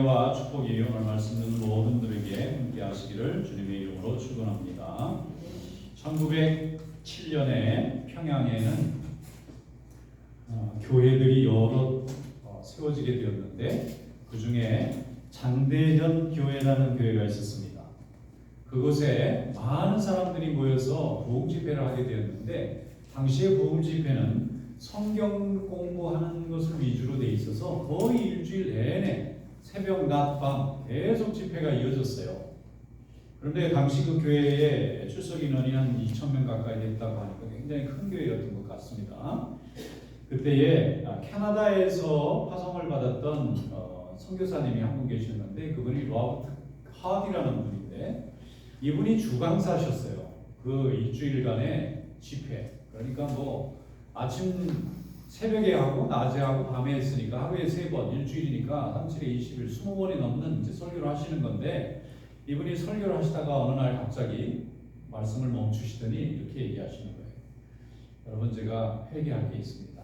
와 축복이 오늘 말씀 듣는 모든 분들에게 함께 하시기를 주님의 이름으로 축원합니다. 1907년에 평양에는 교회들이 여러 세워지게 되었는데 그 중에 장대현 교회라는 교회가 있었습니다. 그곳에 많은 사람들이 모여서 부흥 집회를 하게 되었는데 당시의 부흥 집회는 성경 공부하는 것을 위주로 돼 있어서 거의 일주일 내내 새벽, 낮, 밤 계속 집회가 이어졌어요. 그런데 당시 그 교회에 출석 인원이 한 2,000명 가까이 됐다고 하니까 굉장히 큰 교회였던 것 같습니다. 그때에 캐나다에서 파송을 받았던 선교사님이 한 분 계셨는데 그분이 로버트 하디라는 분인데 이분이 주강사셨어요. 그 일주일간의 집회. 그러니까 뭐 아침 새벽에 하고 낮에 하고 밤에 했으니까 하루에 3번, 일주일이니까 3, 7에 20일 20번이 넘는 이제 설교를 하시는 건데 이분이 설교를 하시다가 어느 날 갑자기 말씀을 멈추시더니 이렇게 얘기하시는 거예요. 여러분, 제가 회개할 게 있습니다.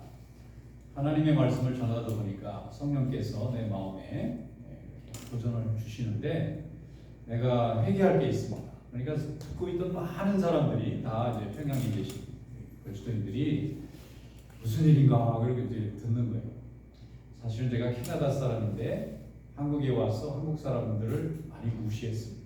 하나님의 말씀을 전하다 보니까 성령께서 내 마음에 도전을 주시는데 내가 회개할 게 있습니다. 그러니까 듣고 있던 많은 사람들이 다 이제 평양에 계신 그리스도인들이 무슨 일인가 그렇게 이제 듣는 거예요. 사실은 제가 캐나다 사람인데 한국에 와서 한국 사람들을 많이 무시했습니다.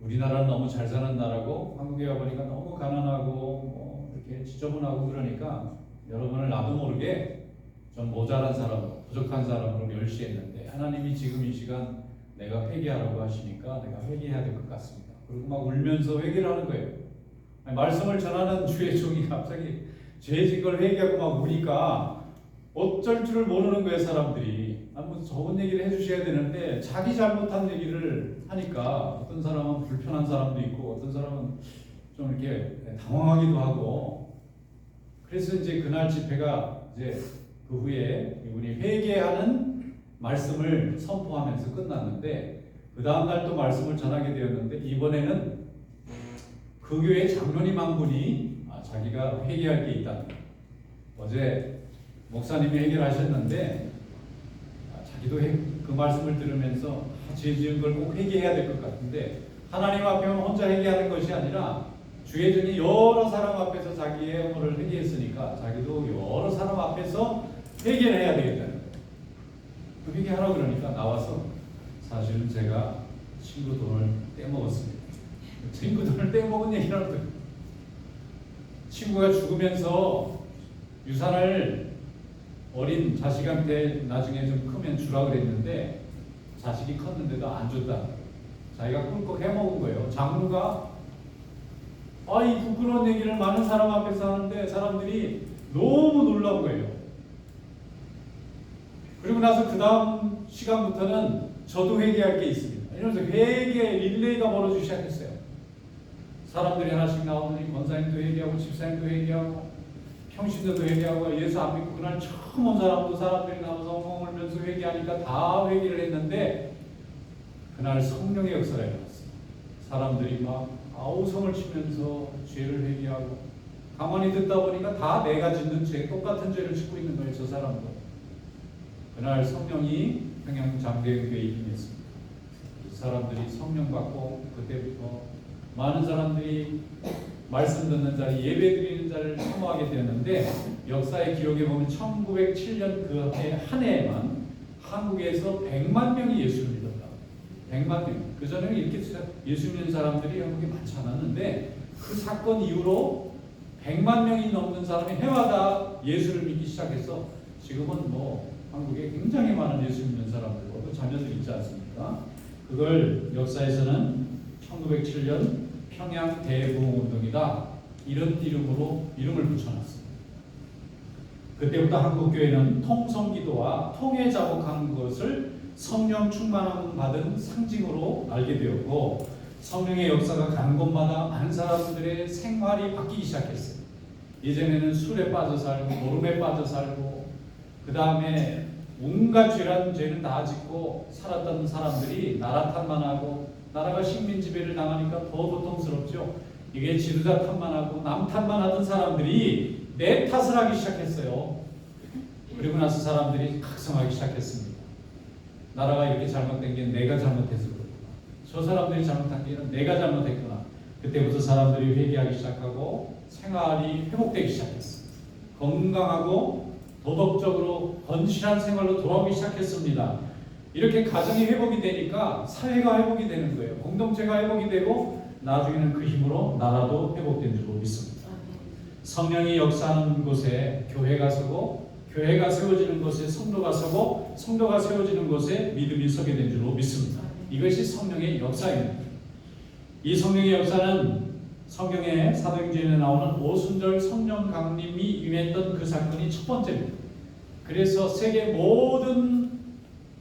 우리나라는 너무 잘 사는 나라고 한국에 와보니까 너무 가난하고 뭐 이렇게 지저분하고 그러니까 여러분을 나도 모르게 좀 모자란 사람, 부족한 사람으로 멸시했는데 하나님이 지금 이 시간 내가 회개하라고 하시니까 내가 회개해야 될 것 같습니다. 그리고 막 울면서 회개를 하는 거예요. 아니, 말씀을 전하는 주의 종이 갑자기 죄진 걸 회개하고 막 우니까 어쩔 줄을 모르는 거예요. 사람들이 뭐 좋은 얘기를 해주셔야 되는데 자기 잘못한 얘기를 하니까 어떤 사람은 불편한 사람도 있고 어떤 사람은 좀 이렇게 당황하기도 하고 그래서 이제 그날 집회가 이제 그 후에 이분이 회개하는 말씀을 선포하면서 끝났는데 그 다음날 또 말씀을 전하게 되었는데 이번에는 그 교회 장로님 한 분이 자기가 회개할 게 있다는 거예요. 어제 목사님이 해결하셨는데 자기도 그 말씀을 들으면서 죄 지은 걸 꼭 회개해야 될 것 같은데 하나님 앞에는 혼자 회개하는 것이 아니라 주의 종이 여러 사람 앞에서 자기의 허물을 회개했으니까 자기도 여러 사람 앞에서 회개를 해야 되겠다는 거예요. 그 회개하라고 그러니까 나와서 사실은 제가 친구 돈을 떼먹었습니다. 친구 돈을 떼먹은 얘기를 하거든요. 친구가 죽으면서 유산을 어린 자식한테 나중에 좀 크면 주라 그랬는데 자식이 컸는데도 안 줬다. 자기가 꿀꺽 해먹은 거예요. 장로가 이 부끄러운 얘기를 많은 사람 앞에서 하는데 사람들이 너무 놀란 거예요. 그리고 나서 그 다음 시간부터는 저도 회개할 게 있습니다. 이러면서 회개 릴레이가 벌어지기 시작했어요. 사람들이 하나씩 나오더니 권사님도 회개하고 집사님도 회개하고 평신도도 회개하고 예수 안 믿고 그날 처음 온 사람도 사람들이 나와서 엉엉 울면서 회개하니까 다 회개를 했는데 그날 성령의 역사가 일어났어요. 사람들이 막 아우성을 치면서 죄를 회개하고 가만히 듣다 보니까 다 내가 짓는 죄 똑같은 죄를 짓고 있는 거예요. 저 사람도. 그날 성령이 평양 장대교회에 임했습니다. 사람들이 성령 받고 그때부터 많은 사람들이 말씀 듣는 자리, 예배 드리는 자리를 사모하게 되었는데 역사의 기록에 보면 1907년 그 한 해에만 한국에서 100만 명이 예수를 믿었다. 100만 명. 그 전에는 이렇게 예수 믿는 사람들이 한국에 많지 않았는데 그 사건 이후로 100만 명이 넘는 사람이 해마다 예수를 믿기 시작해서 지금은 뭐 한국에 굉장히 많은 예수 믿는 사람들과 또 자녀들이 있지 않습니까? 그걸 역사에서는 1907년 평양 대부흥운동이다 이런 이름을 붙여놨습니다. 그때부터 한국교회는 통성기도와 통해 자복하는 것을 성령 충만함 받은 상징으로 알게 되었고 성령의 역사가 가는 곳마다 많은 사람들의 생활이 바뀌기 시작했어요. 예전에는 술에 빠져 살고 노름에 빠져 살고 그 다음에 온갖 죄는 다 짓고 살았던 사람들이 나라 탓만 하고 나라가 식민지배를 당하니까 더 고통스럽죠. 이게 지도자 탓만 하고 남 탓만 하던 사람들이 내 탓을 하기 시작했어요. 그리고 나서 사람들이 각성하기 시작했습니다. 나라가 이렇게 잘못된 게 내가 잘못해서 그렇구나. 저 사람들이 잘못한 게 내가 잘못했구나. 그때부터 사람들이 회개하기 시작하고 생활이 회복되기 시작했어요. 건강하고 도덕적으로 건실한 생활로 돌아오기 시작했습니다. 이렇게 가정이 회복이 되니까 사회가 회복이 되는 거예요. 공동체가 회복이 되고 나중에는 그 힘으로 나라도 회복된 줄로 믿습니다. 성령이 역사하는 곳에 교회가 서고 교회가 세워지는 곳에 성도가 서고 성도가 세워지는 곳에 믿음이 서게 된 줄로 믿습니다. 이것이 성령의 역사입니다. 이 성령의 역사는 성경의 사도행전에 나오는 오순절 성령 강림이 임했던 그 사건이 첫 번째입니다. 그래서 세계 모든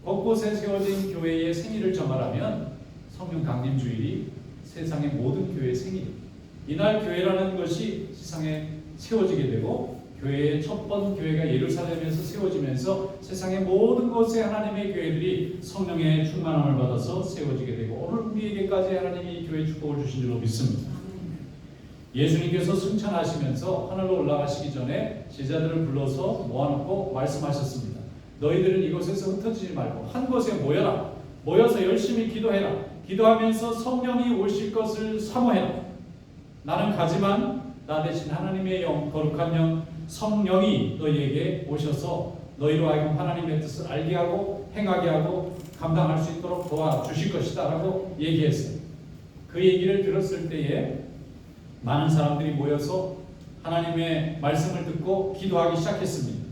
곳곳에 세워진 교회의 생일을 점하라면 성령 강림 주일이 세상의 모든 교회의 생일입니다. 이날 교회라는 것이 세상에 세워지게 되고 교회의 첫 번 교회가 예루살렘에서 세워지면서 세상의 모든 곳에 하나님의 교회들이 성령의 충만함을 받아서 세워지게 되고 오늘 우리에게까지 하나님이 교회 축복을 주신 줄로 믿습니다. 예수님께서 승천하시면서 하늘로 올라가시기 전에 제자들을 불러서 모아놓고 말씀하셨습니다. 너희들은 이곳에서 흩어지지 말고 한 곳에 모여라. 모여서 열심히 기도해라. 기도하면서 성령이 오실 것을 사모해라. 나는 가지만 나 대신 하나님의 영, 거룩한 영, 성령이 너희에게 오셔서 너희로 하여금 하나님의 뜻을 알게 하고 행하게 하고 감당할 수 있도록 도와주실 것이다 라고 얘기했어요. 그 얘기를 들었을 때에 많은 사람들이 모여서 하나님의 말씀을 듣고 기도하기 시작했습니다.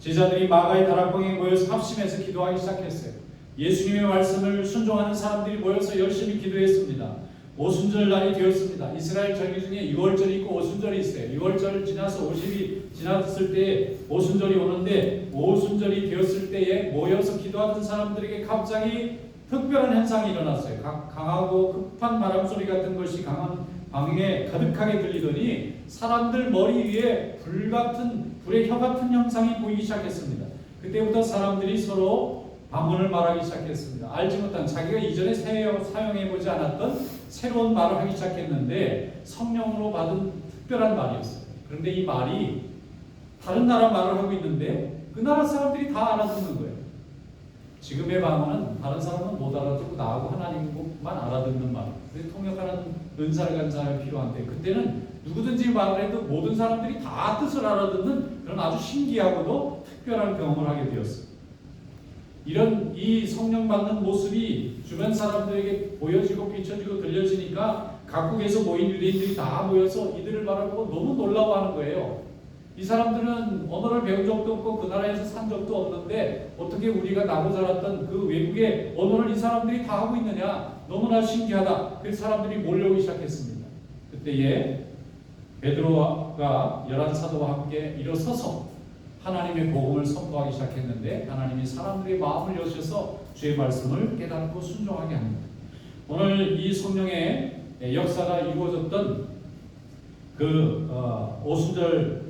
제자들이 마가의 다락방에 모여서 합심해서 기도하기 시작했어요. 예수님의 말씀을 순종하는 사람들이 모여서 열심히 기도했습니다. 오순절 날이 되었습니다. 이스라엘 절기 중에 6월절이 있고 오순절이 있어요. 6월절 지나서 50이 지났을 때에 오순절이 오는데 오순절이 되었을 때에 모여서 기도하던 사람들에게 갑자기 특별한 현상이 일어났어요. 강하고 급한 바람 소리 같은 것이 강한 방에 가득하게 들리더니 사람들 머리 위에 불의 혀 같은 형상이 보이기 시작했습니다. 그때부터 사람들이 서로 방언을 말하기 시작했습니다. 알지 못한 자기가 이전에 사용해보지 않았던 새로운 말을 하기 시작했는데 성령으로 받은 특별한 말이었어요. 그런데 이 말이 다른 나라 말을 하고 있는데 그 나라 사람들이 다 알아듣는 거예요. 지금의 방언은 다른 사람은 못 알아듣고 나하고 하나님만 알아듣는 말. 통역하는 은사를 가진 사람이 필요한데 그때는 누구든지 말을 해도 모든 사람들이 다 뜻을 알아듣는 그런 아주 신기하고도 특별한 경험을 하게 되었어요. 이 성령 받는 모습이 주변 사람들에게 보여지고 비춰지고 들려지니까 각국에서 모인 유대인들이 다 모여서 이들을 바라보고 너무 놀라워하는 거예요. 이 사람들은 언어를 배운 적도 없고 그 나라에서 산 적도 없는데 어떻게 우리가 나고 자랐던 그 외국의 언어를 이 사람들이 다 하고 있느냐, 너무나 신기하다. 그래서 사람들이 몰려오기 시작했습니다. 그때에 베드로가 11사도와 함께 일어서서 하나님의 복음을 선포하기 시작했는데 하나님이 사람들의 마음을 여셔서 주의 말씀을 깨닫고 순종하게 합니다. 오늘 이 성령의 역사가 이루어졌던 그 오순절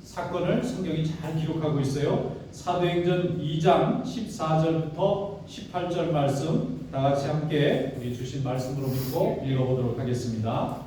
사건을 성경이 잘 기록하고 있어요. 사도행전 2장 14절부터 18절 말씀 다 같이 함께 우리 주신 말씀으로 믿고 읽어보도록 하겠습니다.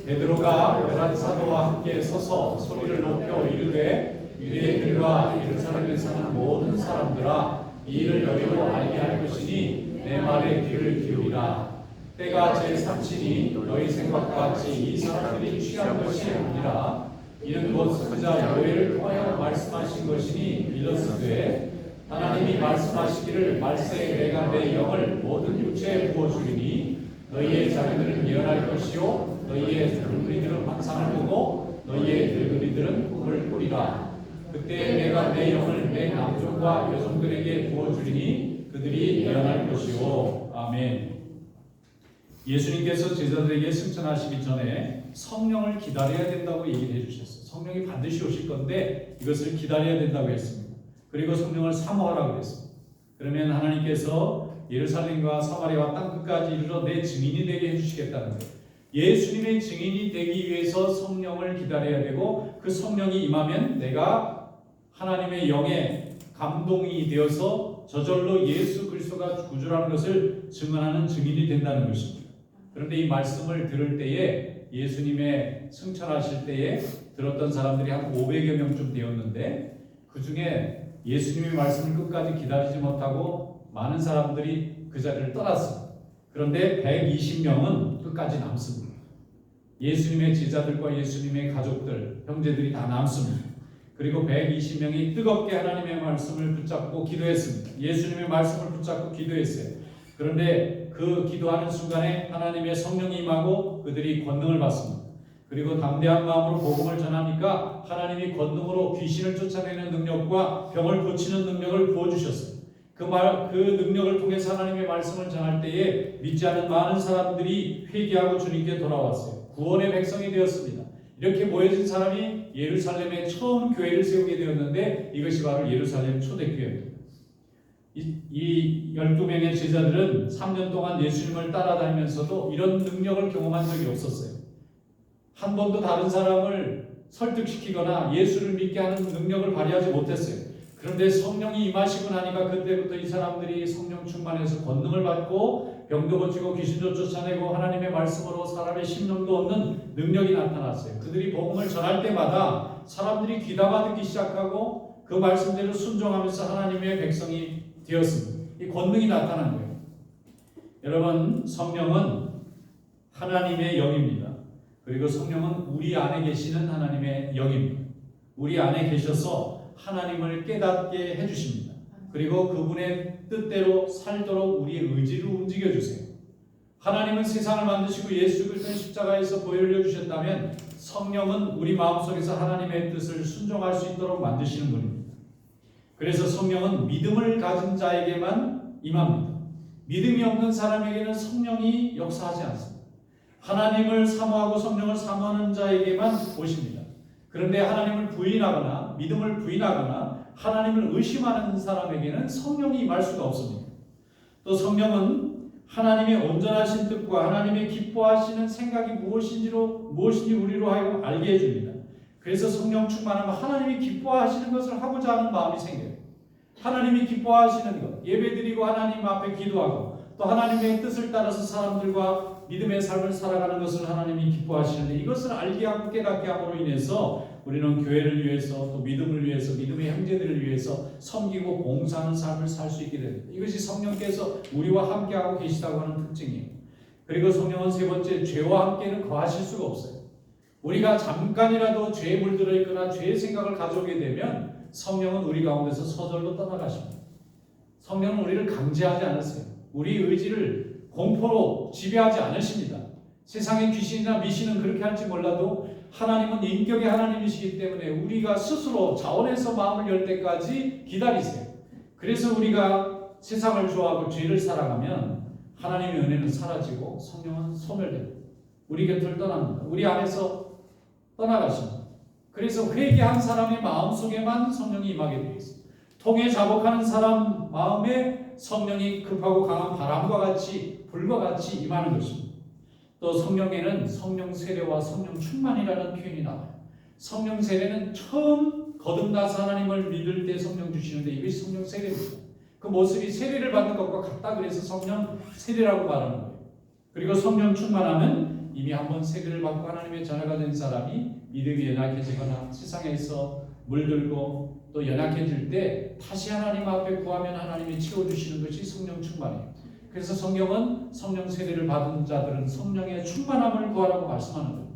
베드로가 11사도와 함께 서서 소리를 높여 이르되 유대인들과 예루살렘에 사는 모든 사람들아 이 일을 너희로 알게 할 것이니 내 말에 귀를 기울이라. 때가 제3치니 너희 생각과 같이 이 사람들이 취한 것이 아니라 이는 곧 그자 여호와를 통하여 말씀하신 것이니 이르시되 하나님이 말씀하시기를 말세에 내가 내 영을 모든 육체에 부어주리니 너희의 자녀들은 예언할 것이요 너희의 젊은이들은 환상을 보고 너희의 늙은이들은 꿈을 꾸리라. 그때 내가 내 영을 내 남종과 여종들에게 부어주리니 그들이 예언할 것이요. 아멘. 예수님께서 제자들에게 승천하시기 전에 성령을 기다려야 된다고 얘기를 해주셨어요. 성령이 반드시 오실 건데 이것을 기다려야 된다고 했습니다. 그리고 성령을 사모하라고 그랬습니다. 그러면 하나님께서 예루살렘과 사마리아와 땅 끝까지 이르러 내 증인이 되게 해주시겠다는 거예요. 예수님의 증인이 되기 위해서 성령을 기다려야 되고 그 성령이 임하면 내가 하나님의 영에 감동이 되어서 저절로 예수 그리스도가 구주라는 것을 증언하는 증인이 된다는 것입니다. 그런데 이 말씀을 들을 때에 예수님의 승천하실 때에 들었던 사람들이 한 500여 명쯤 되었는데 그 중에 예수님의 말씀을 끝까지 기다리지 못하고 많은 사람들이 그 자리를 떠났습니다. 그런데 120명은 끝까지 남습니다. 예수님의 제자들과 예수님의 가족들, 형제들이 다 남습니다. 그리고 120명이 뜨겁게 하나님의 말씀을 붙잡고 기도했습니다. 예수님의 말씀을 붙잡고 기도했어요. 그런데 그 기도하는 순간에 하나님의 성령이 임하고 그들이 권능을 받습니다. 그리고 담대한 마음으로 복음을 전하니까 하나님이 권능으로 귀신을 쫓아내는 능력과 병을 고치는 능력을 부어주셨어요. 그 능력을 통해서 하나님의 말씀을 전할 때에 믿지 않은 많은 사람들이 회개하고 주님께 돌아왔어요. 구원의 백성이 되었습니다. 이렇게 모여진 사람이 예루살렘에 처음 교회를 세우게 되었는데 이것이 바로 예루살렘 초대교회입니다. 이 12명의 제자들은 3년 동안 예수님을 따라다니면서도 이런 능력을 경험한 적이 없었어요. 한 번도 다른 사람을 설득시키거나 예수를 믿게 하는 능력을 발휘하지 못했어요. 그런데 성령이 임하시고 나니까 그때부터 이 사람들이 성령 충만해서 권능을 받고 병도 고치고 귀신도 쫓아내고 하나님의 말씀으로 사람의 심령도 얻는 능력이 나타났어요. 그들이 복음을 전할 때마다 사람들이 귀담아 듣기 시작하고 그 말씀대로 순종하면서 하나님의 백성이 되었습니다. 이 권능이 나타난 거예요. 여러분, 성령은 하나님의 영입니다. 그리고 성령은 우리 안에 계시는 하나님의 영입니다. 우리 안에 계셔서 하나님을 깨닫게 해주십니다. 그리고 그분의 뜻대로 살도록 우리의 의지를 움직여주세요. 하나님은 세상을 만드시고 예수 그리스도는 십자가에서 보혈을 주셨다면 성령은 우리 마음속에서 하나님의 뜻을 순종할 수 있도록 만드시는 분입니다. 그래서 성령은 믿음을 가진 자에게만 임합니다. 믿음이 없는 사람에게는 성령이 역사하지 않습니다. 하나님을 사모하고 성령을 사모하는 자에게만 오십니다. 그런데 하나님을 부인하거나 믿음을 부인하거나 하나님을 의심하는 사람에게는 성령이 임할 수가 없습니다. 또 성령은 하나님의 온전하신 뜻과 하나님의 기뻐하시는 생각이 무엇인지 우리로 하여금 알게 해줍니다. 그래서 성령 충만하면 하나님이 기뻐하시는 것을 하고자 하는 마음이 생겨요. 하나님이 기뻐하시는 것, 예배드리고 하나님 앞에 기도하고 또 하나님의 뜻을 따라서 사람들과 믿음의 삶을 살아가는 것을 하나님이 기뻐하시는데 이것을 알게 하고 깨닫게 함으로 인해서 우리는 교회를 위해서 또 믿음을 위해서 믿음의 형제들을 위해서 섬기고 봉사하는 삶을 살 수 있게 됩니다. 이것이 성령께서 우리와 함께하고 계시다고 하는 특징이에요. 그리고 성령은 세 번째, 죄와 함께는 거하실 수가 없어요. 우리가 잠깐이라도 죄에 물들어 있거나 죄의 생각을 가져오게 되면 성령은 우리 가운데서 서절로 떠나가십니다. 성령은 우리를 강제하지 않으세요. 우리 의지를 공포로 지배하지 않으십니다. 세상의 귀신이나 미신은 그렇게 할지 몰라도 하나님은 인격의 하나님이시기 때문에 우리가 스스로 자원해서 마음을 열 때까지 기다리세요. 그래서 우리가 세상을 좋아하고 죄를 사랑하면 하나님의 은혜는 사라지고 성령은 소멸됩니다. 우리 곁을 떠납니다. 우리 안에서 떠나가십니다. 그래서 회개한 사람의 마음속에만 성령이 임하게 되어 있습니다. 통에 자복하는 사람 마음에 성령이 급하고 강한 바람과 같이 불과 같이 임하는 것입니다. 또 성령에는 성령 세례와 성령 충만이라는 표현이 나와요. 성령 세례는 처음 거듭나서 하나님을 믿을 때 성령 주시는데 이것이 성령 세례입니다. 그 모습이 세례를 받는 것과 같다 그래서 성령 세례라고 말하는 거예요. 그리고 성령 충만하면 이미 한번 세례를 받고 하나님의 자녀가 된 사람이 믿음이 연약해지거나 세상에서 물들고 또 연약해질 때 다시 하나님 앞에 구하면 하나님이 채워주시는 것이 성령 충만이에요. 그래서 성경은 성령 세례를 받은 자들은 성령의 충만함을 구하라고 말씀하는 거예요.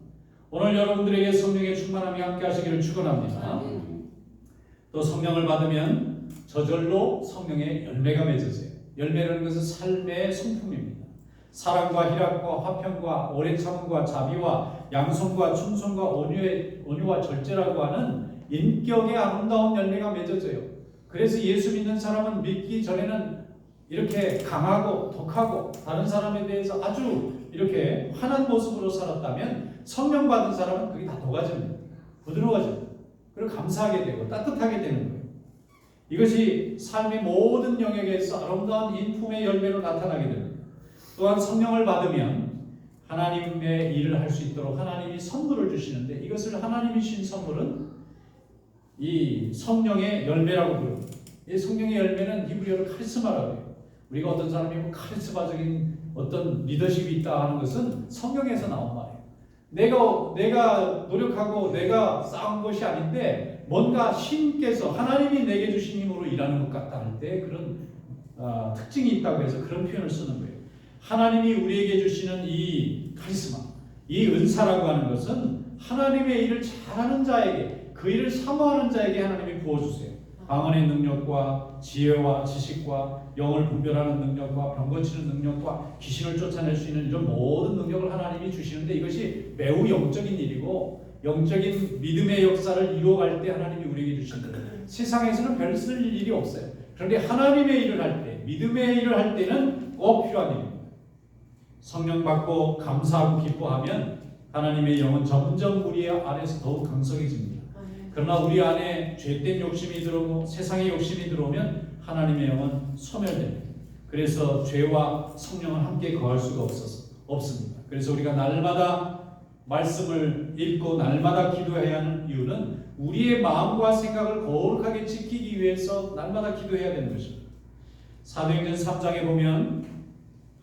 오늘 여러분들에게 성령의 충만함이 함께 하시기를 축원합니다. 또 성령을 받으면 저절로 성령의 열매가 맺어져요. 열매라는 것은 삶의 성품입니다. 사랑과 희락과 화평과 오래 참음과 자비와 양손과 충성과 온유와 절제라고 하는 인격의 아름다운 열매가 맺어져요. 그래서 예수 믿는 사람은 믿기 전에는 이렇게 강하고 독하고 다른 사람에 대해서 아주 이렇게 환한 모습으로 살았다면 성령 받은 사람은 그게 다 녹아집니다. 부드러워집니다. 그리고 감사하게 되고 따뜻하게 되는 거예요. 이것이 삶의 모든 영역에서 아름다운 인품의 열매로 나타나게 됩니다. 또한 성령을 받으면 하나님의 일을 할 수 있도록 하나님이 선물을 주시는데 이것을 하나님이 주신 선물은 이 성령의 열매라고 부릅니다. 이 성령의 열매는 히브리어로 카리스마라고 해요. 우리가 어떤 사람이 뭐 카리스마적인 어떤 리더십이 있다 하는 것은 성경에서 나온 말이에요. 내가 노력하고 내가 쌓은 것이 아닌데 뭔가 신께서 하나님이 내게 주신 힘으로 일하는 것 같다 할 때 그런 특징이 있다고 해서 그런 표현을 쓰는 거예요. 하나님이 우리에게 주시는 이 카리스마, 이 은사라고 하는 것은 하나님의 일을 잘하는 자에게, 그 일을 사모하는 자에게 하나님이 부어주세요. 방언의 능력과 지혜와 지식과 영을 분별하는 능력과 병 고치는 능력과 귀신을 쫓아낼 수 있는 이런 모든 능력을 하나님이 주시는데, 이것이 매우 영적인 일이고 영적인 믿음의 역사를 이루어갈 때 하나님이 우리에게 주시는 거예요. 세상에서는 별 쓸 일이 없어요. 그런데 하나님의 일을 할 때, 믿음의 일을 할 때는 꼭 필요한 일입니다. 성령 받고 감사하고 기뻐하면 하나님의 영은 점점 우리 안에서 더욱 강성해집니다. 그러나 우리 안에 죄된 욕심이 들어오고 세상의 욕심이 들어오면 하나님의 영은 소멸됩니다. 그래서 죄와 성령은 함께 거할 수가 없습니다. 그래서 우리가 날마다 말씀을 읽고 날마다 기도해야 하는 이유는 우리의 마음과 생각을 거룩하게 지키기 위해서 날마다 기도해야 되는 것입니다. 사도행전 3장에 보면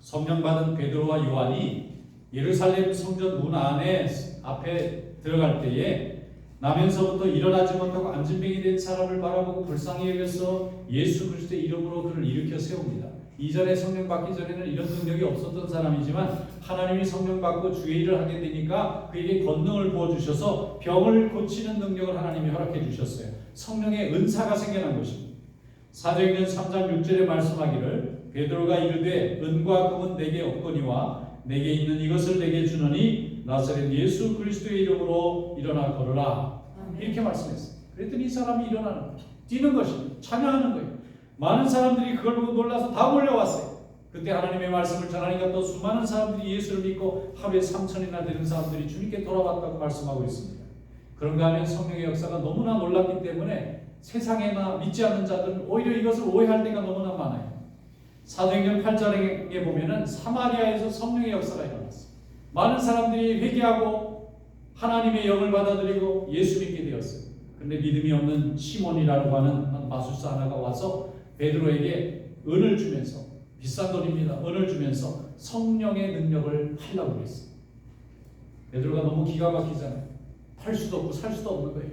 성령 받은 베드로와 요한이 예루살렘 성전 문 앞에 들어갈 때에 나면서부터 일어나지 못하고 안진병이 된 사람을 바라보고 불쌍히 여겨서 예수 그리스도의 이름으로 그를 일으켜 세웁니다. 이전에 성령 받기 전에는 이런 능력이 없었던 사람이지만 하나님이 성령 받고 주의 일을 하게 되니까 그에게 권능을 부어주셔서 병을 고치는 능력을 하나님이 허락해 주셨어요. 성령의 은사가 생겨난 것입니다. 사도행전 3장 6절에 말씀하기를 베드로가 이르되 은과 금은 내게 없거니와 내게 있는 이것을 내게 주노니 나사렛 예수 그리스도의 이름으로 일어나 걸으라. 이렇게 말씀했어요. 그랬더니 이 사람이 일어나는 거예요. 뛰는 것입니다. 찬양하는 거예요. 많은 사람들이 그걸 보고 놀라서 다 몰려왔어요. 그때 하나님의 말씀을 전하니까 또 수많은 사람들이 예수를 믿고 하루에 3,000이나 되는 사람들이 주님께 돌아왔다고 말씀하고 있습니다. 그런가 하면 성령의 역사가 너무나 놀랐기 때문에 세상에나 믿지 않는 자들은 오히려 이것을 오해할 때가 너무나 많아요. 사도행전 8장에 보면은 사마리아에서 성령의 역사가 일어났어요. 많은 사람들이 회개하고 하나님의 영을 받아들이고 예수 믿게 되었어요. 그런데 믿음이 없는 시몬이라고 하는 마술사 하나가 와서 베드로에게 은을 주면서, 비싼 돈입니다, 은을 주면서 성령의 능력을 팔라고 그랬어요. 베드로가 너무 기가 막히잖아요. 팔 수도 없고 살 수도 없는 거예요.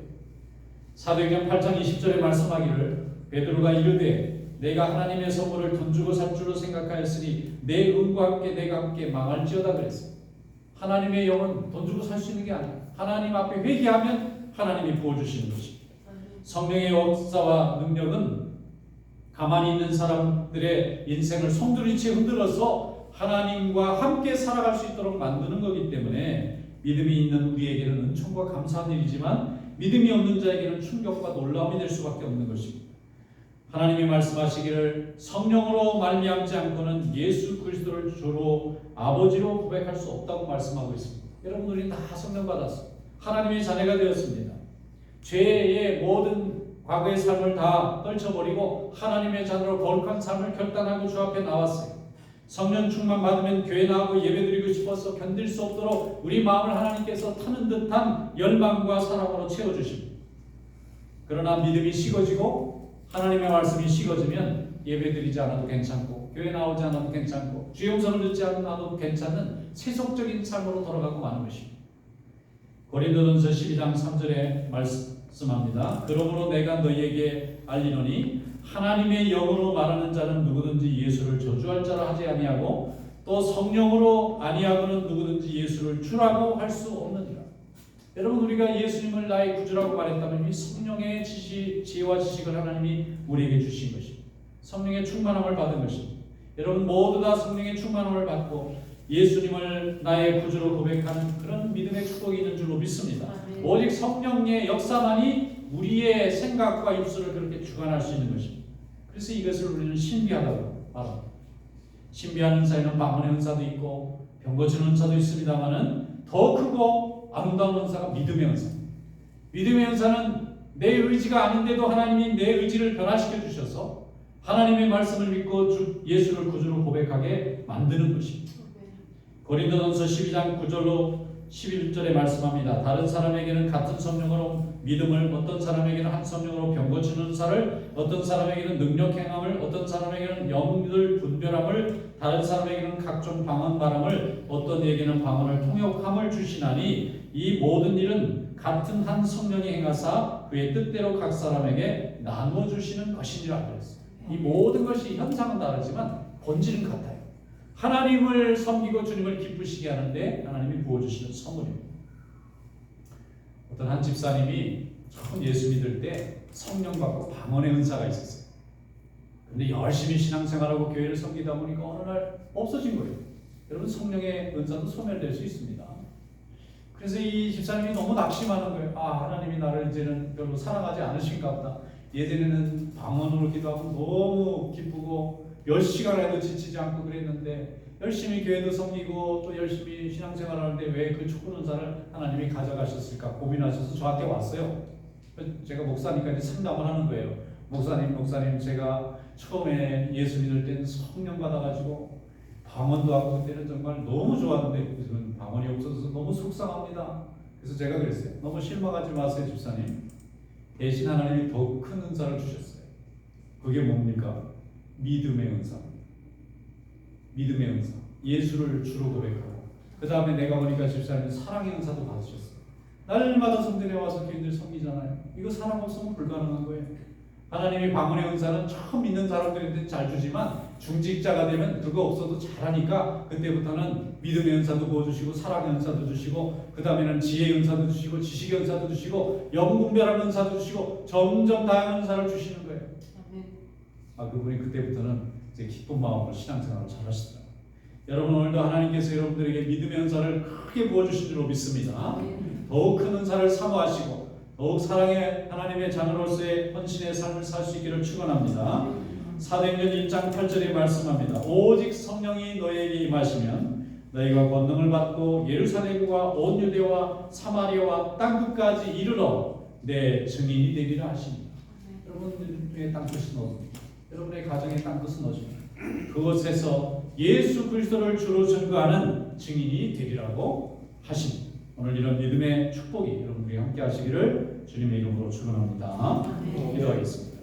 사도행전 8장 20절에 말씀하기를 베드로가 이르되 내가 하나님의 선물을 돈 주고 살 줄로 생각하였으니 내 은과 함께 내가 함께 망할지어다 그랬어요. 하나님의 영은 돈 주고 살 수 있는 게 아니에요. 하나님 앞에 회개하면 하나님이 부어주시는 것입니다. 성령의 역사와 능력은 가만히 있는 사람들의 인생을 송두리째 흔들어서 하나님과 함께 살아갈 수 있도록 만드는 거기 때문에 믿음이 있는 우리에게는 은총과 감사한 일이지만 믿음이 없는 자에게는 충격과 놀라움이 될 수밖에 없는 것입니다. 하나님이 말씀하시기를 성령으로 말미암지 않고는 예수 그리스도를 주로 아버지로 고백할 수 없다고 말씀하고 있습니다. 여러분, 우리 다 성령 받았어요. 하나님의 자녀가 되었습니다. 죄의 모든 과거의 삶을 다 떨쳐버리고 하나님의 자녀로 거룩한 삶을 결단하고 주 앞에 나왔어요. 성령 충만 받으면 교회 나가고 예배드리고 싶어서 견딜 수 없도록 우리 마음을 하나님께서 타는 듯한 열망과 사랑으로 채워주십니다. 그러나 믿음이 식어지고 하나님의 말씀이 식어지면 예배드리지 않아도 괜찮고 교회 나오지 않아도 괜찮고 주의 음성을 듣지 않아도 괜찮은 세속적인 삶으로 돌아가고 마는 것입니다. 고린도전서 12장 3절에 말씀합니다. 그러므로 내가 너희에게 알리노니 하나님의 영으로 말하는 자는 누구든지 예수를 저주할 자라 하지 아니하고 또 성령으로 아니하고는 누구든지 예수를 주라고 할 수 없느니라. 여러분, 우리가 예수님을 나의 구주라고 말했다면 이 성령의 지혜와 지식을 하나님이 우리에게 주신 것입니다. 성령의 충만함을 받은 것입니다. 여러분 모두 다 성령의 충만함을 받고 예수님을 나의 구주로 고백하는 그런 믿음의 축복이 있는 줄로 믿습니다. 오직 성령의 역사만이 우리의 생각과 입술을 그렇게 주관할 수 있는 것입니다. 그래서 이것을 우리는 신비하다고 말합니다. 신비한 은사에는 방언의 은사도 있고 병 고치는 은사도 있습니다만은 더 크고 아름다운 은사가 믿음의 은사입니다. 믿음의 은사는 내 의지가 아닌데도 하나님이 내 의지를 변화시켜 주셔서 하나님의 말씀을 믿고 예수를 구주로 고백하게 만드는 것입니다. 고린도전서 12장 9절로 11절에 말씀합니다. 다른 사람에게는 같은 성령으로 믿음을, 어떤 사람에게는 한 성령으로 병 고치는 은사를, 어떤 사람에게는 능력 행함을, 어떤 사람에게는 영들 분별함을, 다른 사람에게는 각종 방언 말함을, 어떤 이에게는 방언을 통역함을 주시나니 이 모든 일은 같은 한 성령이 행하사 그의 뜻대로 각 사람에게 나누어 주시는 것이니라 그랬어요. 이 모든 것이 현상은 다르지만 본질은 같아요. 하나님을 섬기고 주님을 기쁘시게 하는데 하나님이 부어주시는 선물입니다. 어떤 한 집사님이 처음 예수 믿을 때 성령 받고 방언의 은사가 있었어요. 근데 열심히 신앙생활하고 교회를 섬기다 보니까 어느 날 없어진 거예요. 여러분, 성령의 은사도 소멸될 수 있습니다. 그래서 이 집사님이 너무 낙심하는 거예요. 하나님이 나를 이제는 별로 사랑하지 않으신가 보다. 예전에는 방언으로 기도하고 너무 기쁘고 몇 시간 해도 지치지 않고 그랬는데, 열심히 교회도 섬기고 또 열심히 신앙생활을 하는데 왜 그 좋은 은사를 하나님이 가져가셨을까 고민하셔서 저한테 왔어요. 제가 목사니까 이제 상담을 하는 거예요. 목사님, 제가 처음에 예수 믿을 때는 성령 받아가지고 방언도 하고 그때는 정말 너무 좋았는데 요즘은 방언이 없어서 너무 속상합니다. 그래서 제가 그랬어요. 너무 실망하지 마세요, 집사님. 대신 하나님이 더 큰 은사를 주셨어요. 그게 뭡니까? 믿음의 은사. 믿음의 은사. 예수를 주로 고백하고, 그 다음에 내가 보니까 집사님은 사랑의 은사도 받으셨어요. 날마다 성전에 와서 교인들 섬기잖아요. 이거 사랑 없으면 불가능한 거예요. 하나님이 방언의 은사는 처음 믿는 사람들한테 잘 주지만 중직자가 되면 그거 없어도 잘하니까 그때부터는 믿음의 은사도 부어주시고 사랑의 은사도 주시고, 그 다음에는 지혜의 은사도 주시고 지식의 은사도 주시고 영분별한 은사도 주시고 점점 다양한 은사를 주시는 거예요. 그분이 그때부터는 이제 기쁜 마음으로 신앙생활을 잘 하시더라고요. 여러분, 오늘도 하나님께서 여러분들에게 믿음의 은사를 크게 부어주신 줄로 믿습니다. 더욱 큰 은사를 사모하시고 더욱 사랑의 하나님의 자녀로서의 헌신의 삶을 살 수 있기를 축원합니다. 사도행전 1장 8절에 말씀합니다. 오직 성령이 너희에게 임하시면 너희가 권능을 받고 예루살렘과 온 유대와 사마리아와 땅끝까지 이르러 내 증인이 되리라 하십니다. 여러분의 땅끝은 어디입니까? 여러분의 가정의 땅끝은 어디입니까? 그곳에서 예수 그리스도를 주로 증거하는 증인이 되리라고 하십니다. 오늘 이런 믿음의 축복이 여러분들이 함께 하시기를 주님의 이름으로 축원합니다. 기도하겠습니다.